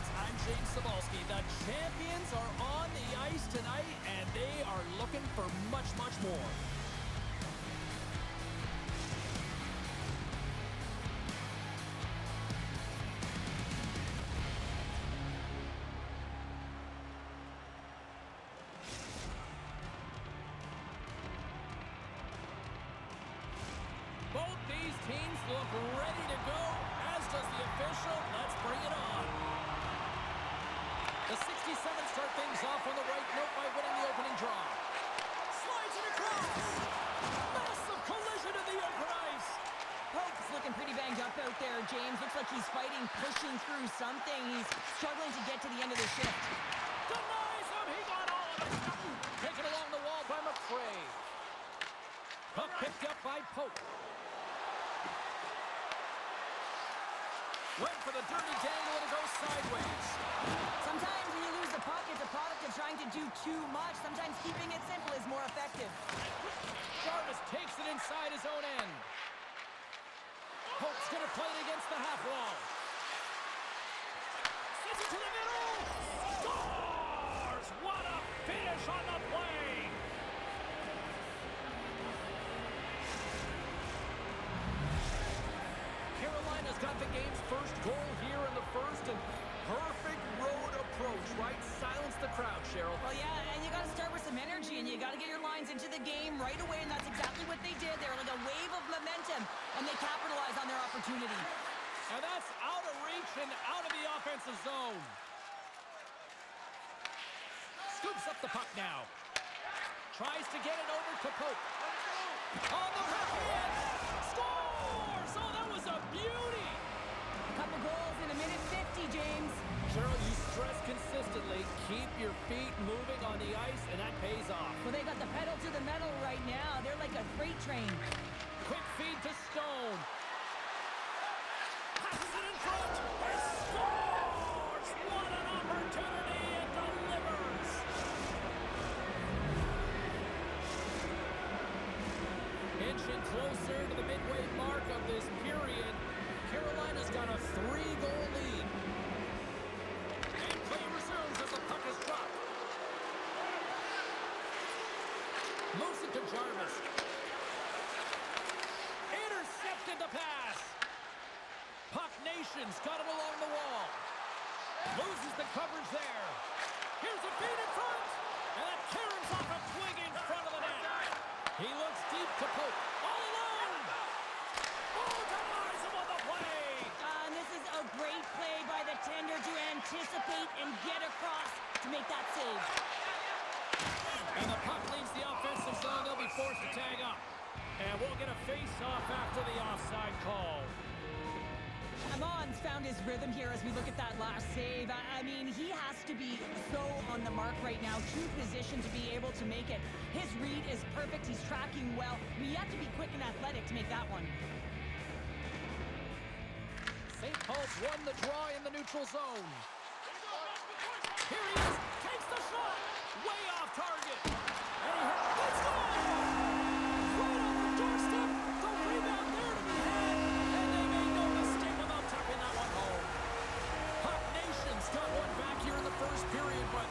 fans, I'm James Cebulski. The champions are on the ice tonight, and they are looking for much, much more. Both these teams look ready to go, as does the official. Let's bring it on. The 67 start things off on the right note by winning the opening draw. Slides it across. Massive collision in the open ice. Pope's looking pretty banged up out there, James. Looks like he's fighting, pushing through something. He's struggling to get to the end of the shift. Denies him. He got all of it. Taken along the wall by McRae. Puck picked up by Pope. Went for the dirty dangle and it goes sideways. Sometimes when you lose the puck, it's a product of trying to do too much. Sometimes keeping it simple is more effective. Jarvis takes it inside his own end. Pope's going to play it against the half wall. Sends it to the middle. Scores! What a finish on the play! Carolina's got the game's first goal here in the first, and perfect road approach, right? Silence the crowd, Cheryl. Well, yeah, and you got to start with some energy, and you got to get your lines into the game right away, and that's exactly what they did. They were like a wave of momentum, and they capitalized on their opportunity. And that's out of reach and out of the offensive zone. Scoops up the puck now. Tries to get it over to Pope. On the backhand. Scores! Oh, that was a beauty! A couple goals in a minute 50, James. Cheryl, you stress consistently, keep your feet moving on the ice, and that pays off. Well, they got the pedal to the metal right now. They're like a freight train. Quick feed to Stone. Passes it in front. He scores! What an opportunity, and delivers! Inching closer to the midway mark of this period. Carolina's got a 3-goal lead. And play resumes as the puck is dropped. Moves it to Jarvis. Intercepted the pass. Puck Nation's got it along the wall. Loses the coverage there. Here's a feed in front. And that caroms off a twig in front of the net. He looks deep to Pope. All alone. Oh, denies him on the play. And this is a great play by the tender to anticipate and get across to make that save. And the puck leaves the offensive zone. They'll be forced to tag up. And we'll get a face-off after the offside call. Amon's found his rhythm here as we look at that last save. I mean, he has to be so on the mark right now, true position to be able to make it. His read is perfect. He's tracking well. I mean, you have to be quick and athletic to make that one. St. Paul's won the draw in the neutral zone. Here he is. Takes the shot. Way off target. And he hits. Let's go! Right on the doorstep. The rebound there to be had. And they made no mistake about tucking that one home. Puck Nation's got one back here in the first period, but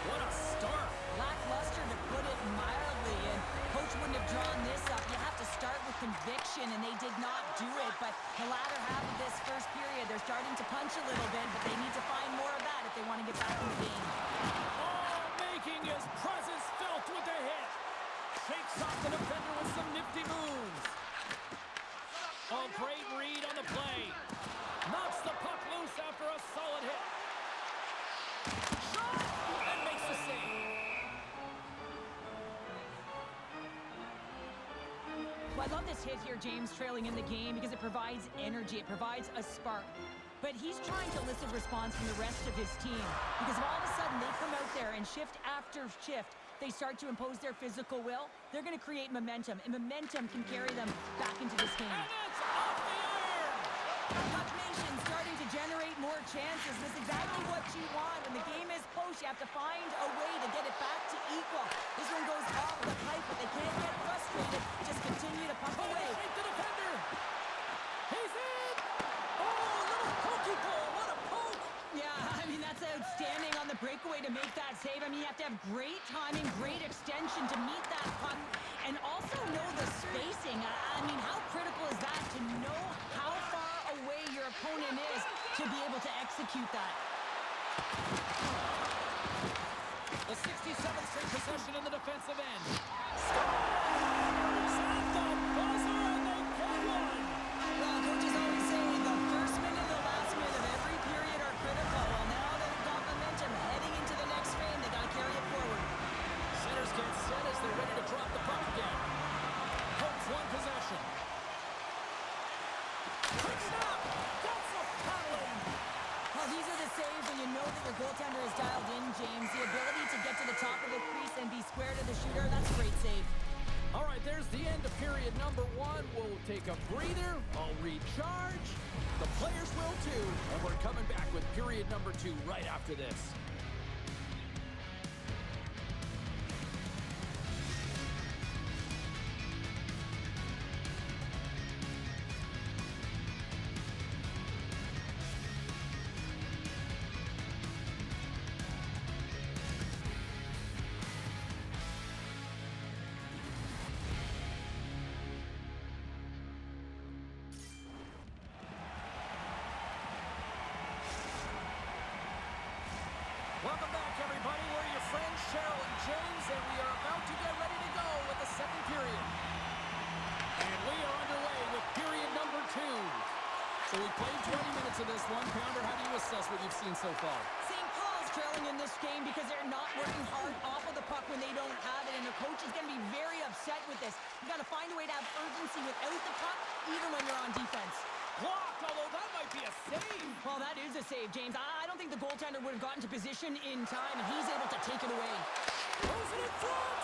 what a start. Lackluster, to put it mildly, and coach wouldn't have drawn this up. You have to start with conviction, and they did not do it. But the latter half of this first period, they're starting to punch a little bit, but they need to find more of that if they want to get back in the game. Oh, making his presence felt with the hit. Shakes off the defender with some nifty moves. Oh, great read on the play. Knocks the puck loose after a solid hit. Shot! And makes the save. Well, I love this hit here, James, trailing in the game, because it provides energy. It provides a spark. But he's trying to elicit response from the rest of his team, because if all of a sudden they come out there and shift after shift, they start to impose their physical will, they're going to create momentum, and momentum can carry them back into this game. And it's off the iron! Puck Nation starting to generate more chances. This is exactly what you want. When the game is close, you have to find a way to get it back to equal. This one goes off the pipe, but they can't get frustrated. Just continue to pump away. Shake the defender! He's in! Oh, a little pokey pull! What a poke! Yeah, I mean, that's outstanding on the breakaway to make that save. I mean, you have to have great timing, great extension to meet that puck, and also know the spacing. I mean, how critical is that to know how far away your opponent is to be able to execute that? The 67th straight possession in the defensive end. Scores! At the buzzer, and they get one! Well, coaches always say the first minute and the last minute of every period are critical. Well, now they've got momentum heading into the next frame. They got to carry it forward. Centers get set as they're ready to drop the puck again. Holds one possession. Quick snap! That's a paddling! Well, these are the saves when you know that your goaltender is dialed in, James. The ability to get to the top of the crease and be square to the shooter, that's a great save. All right, there's the end of period number 1. We'll take a breather. I'll recharge. The players will too. And we're coming back with period number 2 right after this. Welcome back, everybody. We're your friends, Cheryl and James, and we are about to get ready to go with the second period. And we are underway with period number 2. So we played 20 minutes of this one. Pounder, how do you assess what you've seen so far? St. Paul's trailing in this game because they're not working hard off of the puck when they don't have it, and the coach is going to be very upset with this. You got to find a way to have urgency without the puck, even when you're on defense. Blocked, although that might be a save. Well, that is a save, James. I don't think the goaltender would have gotten to position in time, and he's able to take it away. Throws it in front,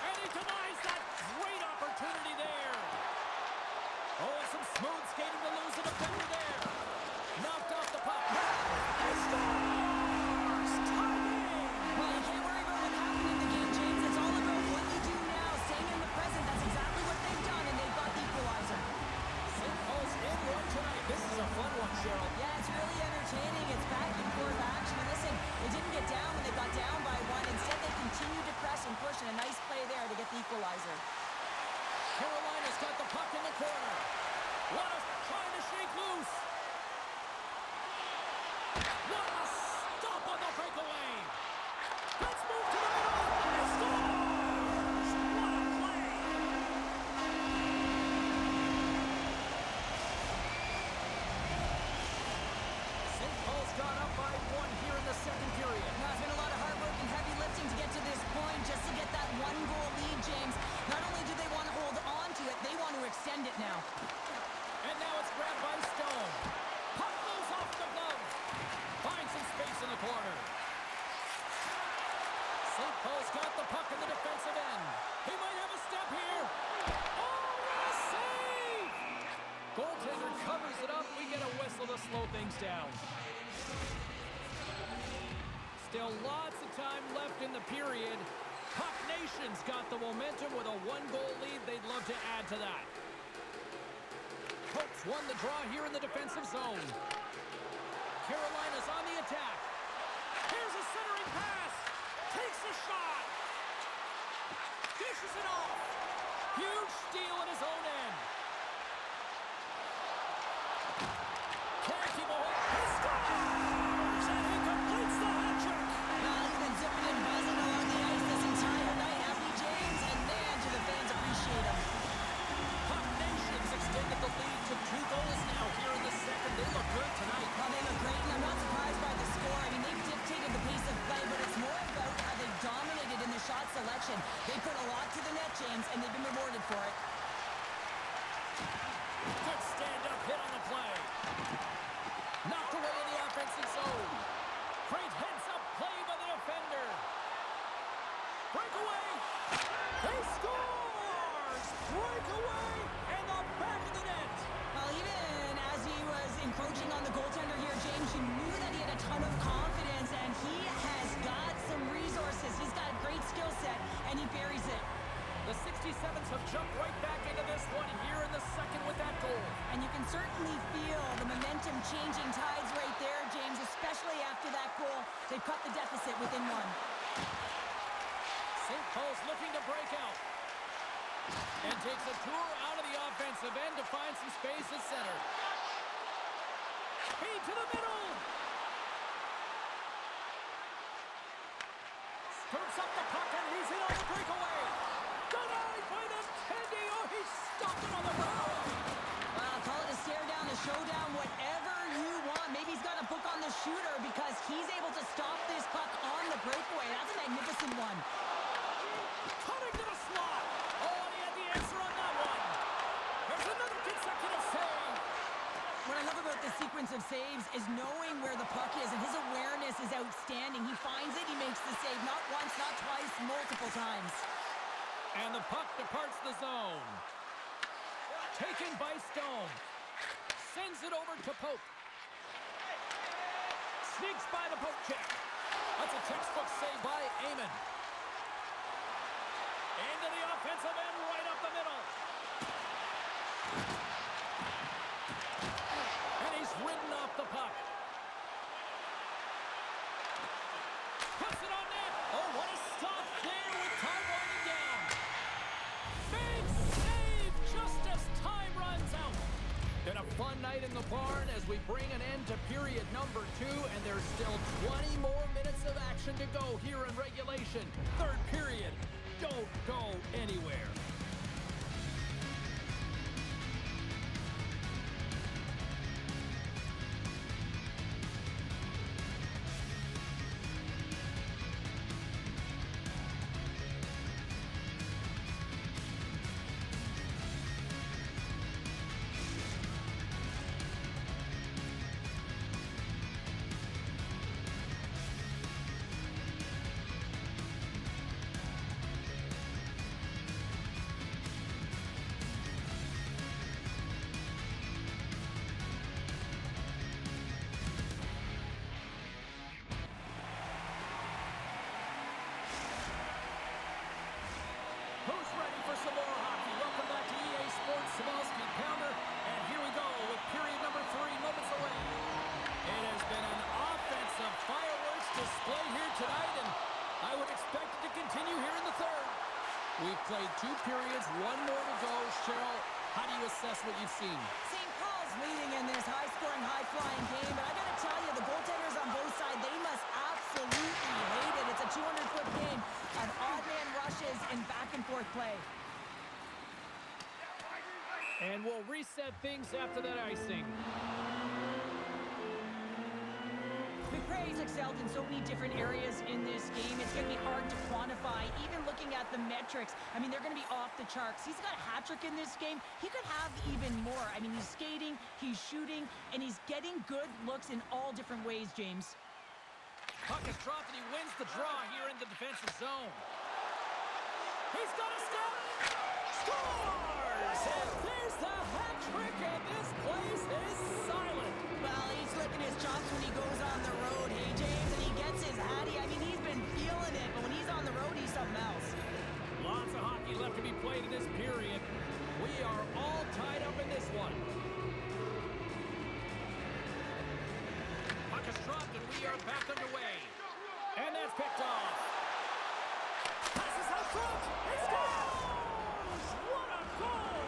and he denies that great opportunity there. Oh, some smooth skating to lose a defender there. Knocked off the puck. He scores! Timing! Well, you can't worry about what happened in the game, James. It's all about what you do now, staying in the present. That's exactly what they've done, and they've got the equalizer. St. Paul's in one tonight. This is a fun one, Cheryl. Yeah, it's really entertaining. It's back and forth action. And listen, they didn't get down when they got down by 1. Instead, they continued to press and push, and a nice play there to get the equalizer. Carolina's got the puck in the corner. Wallace trying to shake loose. What a stop on the breakaway. Let's move to the middle. He scores! What a play. St. Paul's got up by 1 here in the second period. Now, it's been a lot of hard work and heavy lifting to get to this point just to get that 1-goal lead, James. Not only do they want to hold on to it, they want to extend it now. And now it's grabbed by Stone. Puck goes off the glove. Finds some space in the corner. St. Paul's got the puck in the defensive end. He might have a step here. Oh, what a save! Goaltender covers it up. We get a whistle to slow things down. Still lots of time left in the period. Puck Nation's got the momentum with a 1-goal lead. They'd love to add to that. Colts won the draw here in the defensive zone. Carolina's on the attack. Here's a centering pass. Takes a shot. Dishes it off. Huge steal in his own end. Can't keep a hold. He scores! And he completes the hat trick. Well, he's been zipping and buzzing along the ice this entire night, happy James? And man, do the fans appreciate him. Puck Nation's extended the lead to 2 goals now here in the second. They look good tonight. Well, they look great, and I'm not surprised by the score. I mean, they've dictated the pace of play, but it's more about how they've dominated in the shot selection. They put a lot to the net, James, and they've been rewarded for it. Good stand-up hit on the play. Knocked away in the offensive zone. Great heads-up play by the defender. Breakaway. He scores! Breakaway in the back of the net. Well, even as he was encroaching on the goaltender here, James, you knew that he had a ton of confidence, and he has got some resources. He's got a great skill set, and he buries it. The 67s have jumped right back into this one here in the second with that goal. And you can certainly feel the momentum changing tides right there, James, especially after that goal. They They've cut the deficit within one. St. Paul's looking to break out. And takes a tour out of the offensive end to find some space at center. Speed to the middle. Scoops up the puck and he's in on the breakaway. Denied by the Tendy. Oh, he's stopped it on the ground. Well, call it a stare down, a showdown, whatever you want. Maybe he's got a book on the shooter because he's able to stop this puck on the breakaway. That's a magnificent one. Cutting to the slot. Oh, and he had the answer on that one. There's another consecutive save. What I love about this sequence of saves is knowing where the puck is, and his awareness is outstanding. He finds it, he makes the save, not once, not twice, multiple times. And the puck departs the zone. Taken by Stone. Sends it over to Pope. Sneaks by the poke check. That's a textbook save by Amon. Into the offensive end, right up the middle. And he's ridden off the puck. Puts it on net. Oh, what a stop there with time winding down. Big save just as time runs out. Been a fun night in the barn as we bring an end to period number 2, and there's still 20 more minutes of action to go here in regulation. Third period. Don't go anywhere. Who's ready for some more hockey? Welcome back to EA Sports Sabalski Pounder. And here we go with period number 3, moments away. It has been an offensive fireworks display here tonight, and I would expect it to continue here in the third. We've played 2 periods, 1 more to go. Cheryl, how do you assess what you've seen? St. Paul's leading in this high-scoring, high-flying game, but I gotta tell you, the goaltenders on both sides, they must absolutely hate it. It's a 200-foot game of odd-man rushes and back-and-forth play. And we'll reset things after that icing. McRae's excelled in so many different areas in this game. It's going to be hard to quantify, even looking at the metrics. I mean, they're going to be off the charts. He's got a hat trick in this game. He could have even more. I mean, he's skating, he's shooting, and he's getting good looks in all different ways, James. Puck is dropped, and he wins the draw here in the defensive zone. He's got a step. Scores! And there's the hat trick, and this place is silent. Well, he's licking his chops when he goes on the road, hey, James, and he gets his hattie. I mean, he's been feeling it, but when he's on the road, he's something else. Lots of hockey left to be played in this period. We are all tied up in this one. Puck is dropped, and we are back underway. And that's picked off. Passes out front. He scores! What a goal!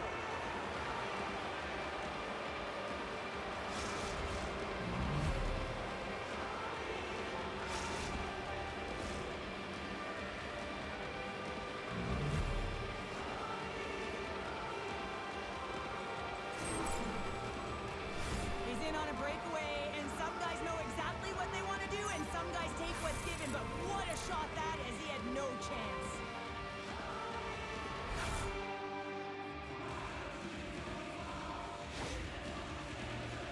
He's in on a breakaway, and some guys know exactly what they want to do, and some guys take what's given, but what a shot that is. He had no chance.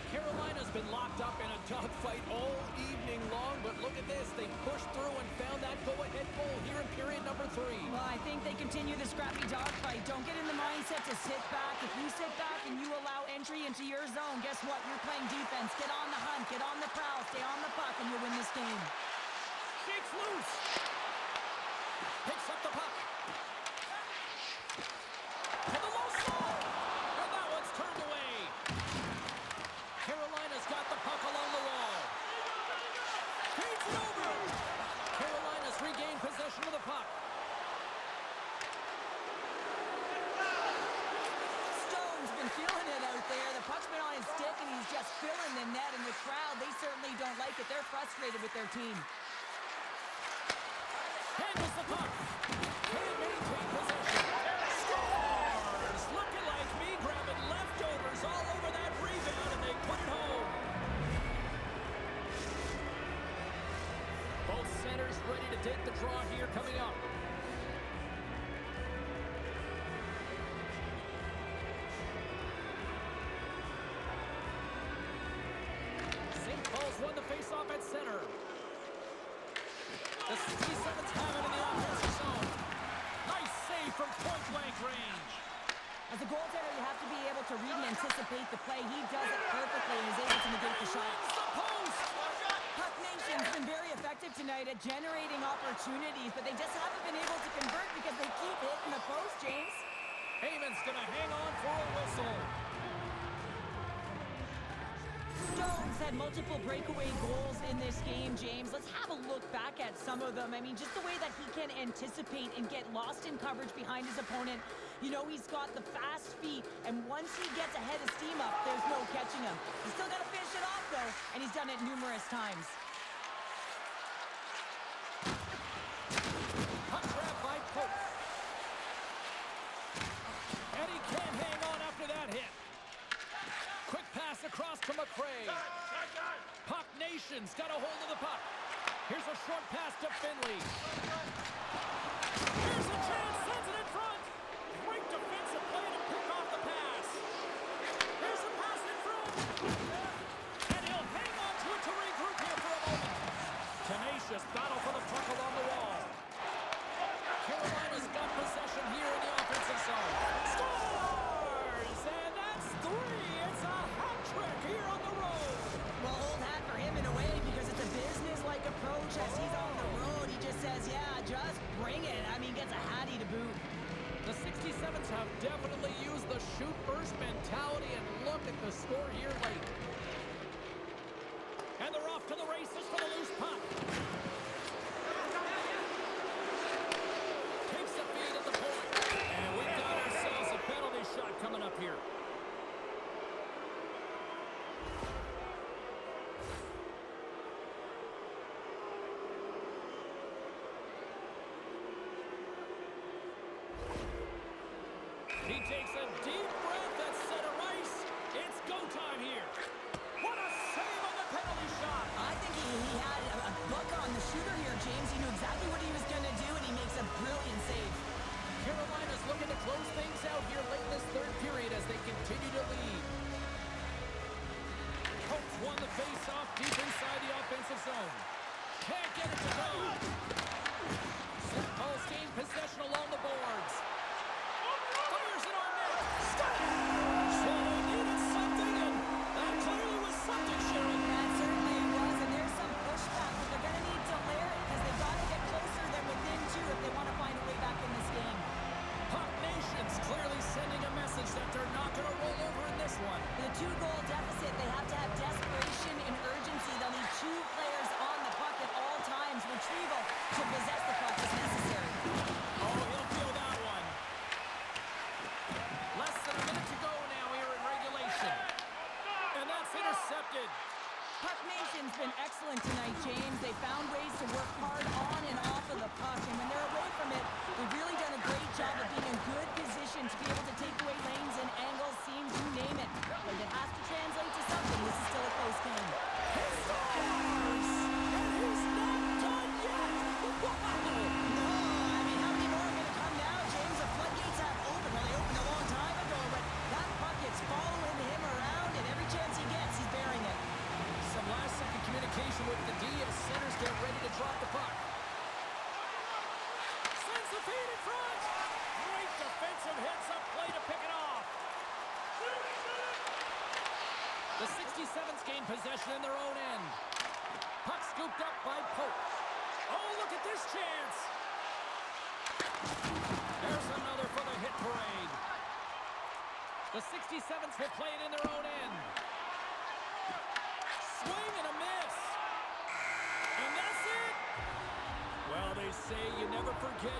Carolina's been locked up in a dogfight all evening long, but look at this. They pushed through and found that go-ahead goal here in period number 3. Well, I think they continue the scrappy dogfight. Don't get in the mindset to sit back. If you sit back and you allow entry into your zone, guess what? You're playing defense. Get on the hunt, get on the prowl, stay on the puck, and you'll win this game. Shakes loose. Picks up the puck. And the low slide. And that one's turned away. Carolina's got the puck along the wall. Feeds it over. possession of the puck. Stone's been feeling it out there. The puck's been on his stick, and he's just filling the net. And the crowd, they certainly don't like it. They're frustrated with their team. Handles the puck. Can't maintain possession. Scores! Looking like me, grabbing leftovers all over that rebound, and they put it home. Both centers ready to take the draw here coming up. St. Paul's won the faceoff at center. The 67s have it in the offensive zone. Nice save from point-blank range. As a goaltender, you have to be able to read and anticipate the play. He does it perfectly and is able to negate the shot. Wins the post! Puck Nation's been very effective tonight at generating opportunities, but they just haven't been able to convert because they keep hitting the post, James. Heyman's going to hang on for a whistle. Stone's had multiple breakaway goals in this game, James. Let's have a look back at some of them. I mean, just the way that he can anticipate and get lost in coverage behind his opponent. You know, he's got the fast feet, and once he gets ahead of steam up, there's no catching him. He's still got to finish it off, though, and he's done it numerous times. Puck grab by Pope. And he can't hang on after that hit. Quick pass across to McRae. Puck Nation's got a hold of the puck. Here's a short pass to Finley. Here's a chance, sends it in front. Great defensive play to pick off the pass. Here's a pass in front. And he'll hang on to it to regroup here for a moment. Tenacious battle for the puck along the wall. Carolina's got possession here in the offensive zone. Scores! And that's three. It's a hat trick here on the road. Well, old hat for him in a way because it's a business-like approach. As he's on the road, he just says, yeah, just bring it. I mean, gets a hattie to boot. The 67s have definitely used the shoot-first mentality, and look at the score here late. And they're off to the races for the loose puck. Takes the feed at the point. And we've got ourselves a penalty shot coming up here. He takes a deep breath at center ice. It's go time here. What a save on the penalty shot. I think he had a book on the shooter here, James. He knew exactly what he was going to do, and he makes a brilliant save. Carolina's looking to close things out here late in this third period as they continue to lead. Colts won the face-off deep inside the offensive zone. Can't get it to go. St. Paul's gained possession along the boards. Fires it on net. Scores! So they needed something, and that clearly was something, Sharon. That certainly was, and there's some pushback, but they're going to need to layer it because they've got to get closer than within two if they want to find a way back in this game. Puck Nation's clearly sending a message that they're not going to roll over in this one. With a two-goal deficit, they have to have desperation and urgency. They'll need two players on the puck at all times. Retrieval to possess the puck is necessary. Oh, he'll feel that one. Less than a minute to go now here in regulation. And that's intercepted. Puck Nation's been excellent tonight, James. They found ways to work hard on and off of the puck, and when they're away from it, they've really done a great job of being in good position to be able to take away lanes and angles, seams, you name it. But it has to translate to something. This is still a close game. He scores! And he's not done yet! Wow! No, I mean, how many more are going to come now, James? The floodgates have opened. Well, they opened a long time ago, but that puck is following him around, and every chance he gets, he's bearing it. Some last-second communication with the D as centers get ready to drop the puck. Sends the feed in front! Great defensive heads-up play to pick it off. The 67s gain possession in their own end. Puck scooped up by Pope. Oh, look at this chance! There's another for the hit parade. The 67s will play it in their own end. Swing and a miss. And that's it. Well, the say you never forget